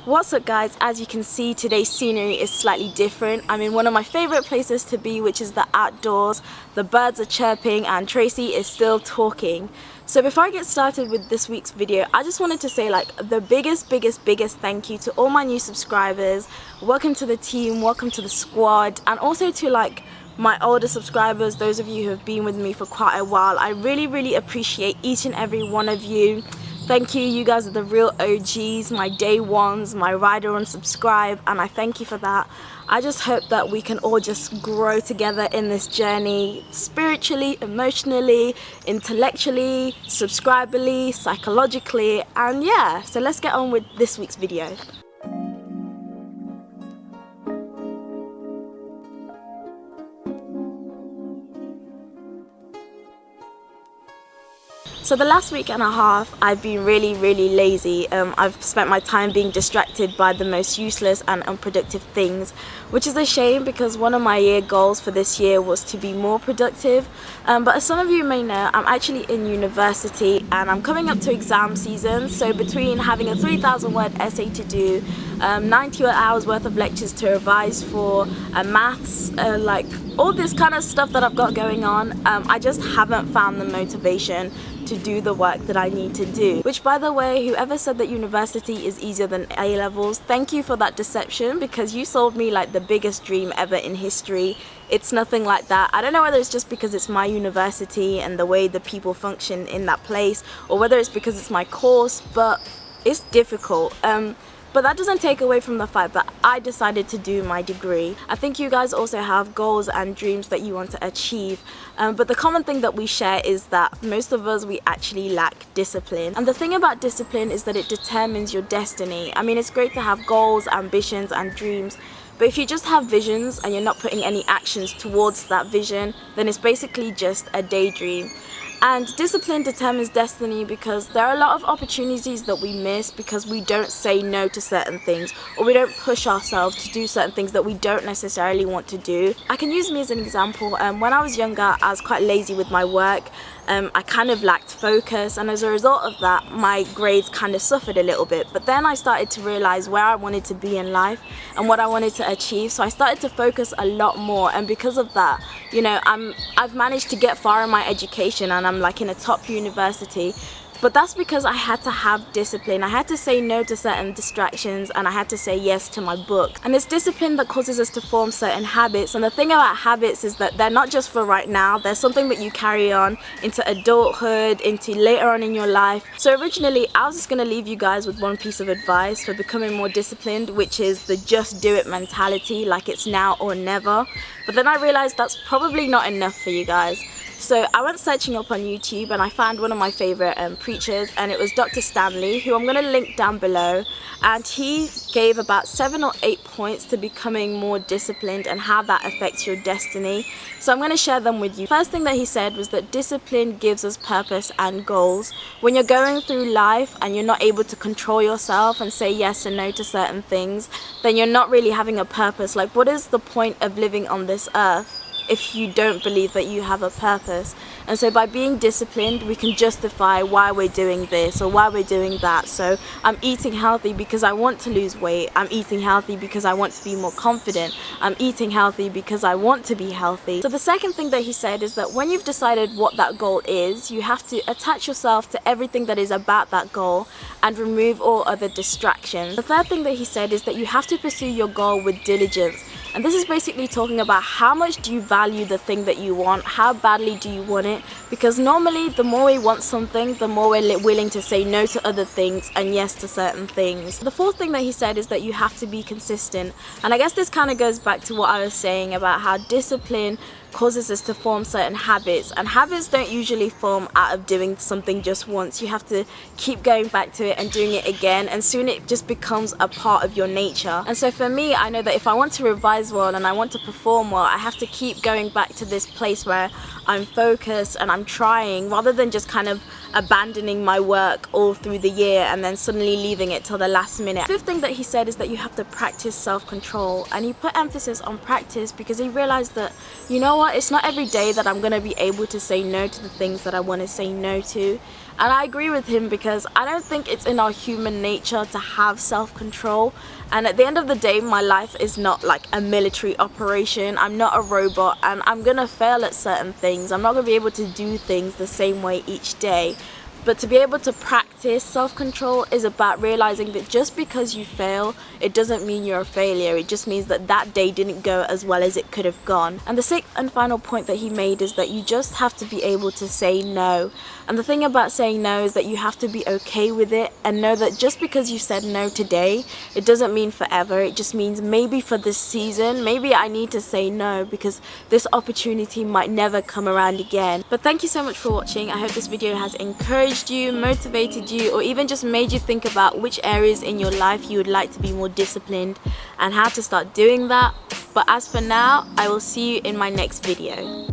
What's up guys, as you can see today's scenery is slightly different. I'm in one of my favorite places to be, which is the outdoors. The birds are chirping and Tracy is still talking. So before I get started with this week's video, I just wanted to say the biggest thank you to all my new subscribers. Welcome to the team, welcome to the squad, and also to my older subscribers, those of you who have been with me for quite a while. I really appreciate each and every one of you. Thank you, you guys are the real OGs, my day ones, my ride or unsubscribe, and I thank you for that. I just hope that we can all just grow together in this journey, spiritually, emotionally, intellectually, subscribably, psychologically, and yeah, so let's get on with this week's video. So the last week and a half I've been really lazy. I've spent my time being distracted by the most useless and unproductive things, which is a shame because one of my year goals for this year was to be more productive. But as some of you may know, I'm actually in university and I'm coming up to exam season. So between having a 3,000 word essay to do, 90 hours worth of lectures to revise for, maths, all this kind of stuff that I've got going on, I just haven't found the motivation to do the work that I need to do. Which, by the way, whoever said that university is easier than A-levels, thank you for that deception, because you sold me like the biggest dream ever in history. It's nothing like that. I don't know whether it's just because it's my university and the way the people function in that place, or whether it's because it's my course, but it's difficult. But that doesn't take away from the fact that I decided to do my degree. I think you guys also have goals and dreams that you want to achieve. But the common thing that we share is that most of us, we actually lack discipline. And the thing about discipline is that it determines your destiny. I mean, it's great to have goals, ambitions, and dreams. But if you just have visions and you're not putting any actions towards that vision, then it's basically just a daydream. And discipline determines destiny because there are a lot of opportunities that we miss because we don't say no to certain things, or we don't push ourselves to do certain things that we don't necessarily want to do. I can use me as an example. When I was younger, I was quite lazy with my work. I kind of lacked focus, and as a result of that, my grades kind of suffered a little bit. But then I started to realize where I wanted to be in life and what I wanted to achieve, so I started to focus a lot more. And because of that, you know, I've managed to get far in my education, and I'm in a top university. But that's because I had to have discipline. I had to say no to certain distractions, and I had to say yes to my book. And it's discipline that causes us to form certain habits. And the thing about habits is that they're not just for right now. They're something that you carry on into adulthood, into later on in your life. So originally, I was just going to leave you guys with one piece of advice for becoming more disciplined, which is the just do it mentality, like it's now or never. But then I realized that's probably not enough for you guys. So I went searching up on YouTube and I found one of my favorite preachers, and it was Dr. Stanley, who I'm going to link down below. And he gave about 7 or 8 points to becoming more disciplined and how that affects your destiny. So I'm going to share them with you. First thing that he said was that discipline gives us purpose and goals. When you're going through life and you're not able to control yourself and say yes and no to certain things, then you're not really having a purpose. Like, what is the point of living on this earth if you don't believe that you have a purpose? And so by being disciplined, we can justify why we're doing this or why we're doing that. So I'm eating healthy because I want to lose weight. I'm eating healthy because I want to be more confident. I'm eating healthy because I want to be healthy. So the second thing that he said is that when you've decided what that goal is, you have to attach yourself to everything that is about that goal and remove all other distractions. The third thing that he said is that you have to pursue your goal with diligence. And this is basically talking about how much do you value the thing that you want, how badly do you want it, because normally the more we want something, the more we're willing to say no to other things and yes to certain things. The fourth thing that he said is that you have to be consistent. And I guess this kind of goes back to what I was saying about how discipline causes us to form certain habits, and habits don't usually form out of doing something just once. You have to keep going back to it and doing it again, and soon it just becomes a part of your nature. And so for me, I know that if I want to revise well and I want to perform well, I have to keep going back to this place where I'm focused and I'm trying, rather than just kind of abandoning my work all through the year and then suddenly leaving it till the last minute. The fifth thing that he said is that you have to practice self-control, and he put emphasis on practice because he realized that, you know what, it's not every day that I'm going to be able to say no to the things that I want to say no to. And I agree with him because I don't think it's in our human nature to have self-control. And at the end of the day, my life is not like a military operation. I'm not a robot, and I'm gonna fail at certain things. I'm not gonna be able to do things the same way each day. But to be able to practice self-control is about realizing that just because you fail, it doesn't mean you're a failure. It just means that that day didn't go as well as it could have gone. And the sixth and final point that he made is that you just have to be able to say no. And the thing about saying no is that you have to be okay with it and know that just because you said no today, it doesn't mean forever. It just means maybe for this season, maybe I need to say no because this opportunity might never come around again. But thank you so much for watching. I hope this video has encouraged you, motivated you, or even just made you think about which areas in your life you would like to be more disciplined and how to start doing that. But as for now, I will see you in my next video.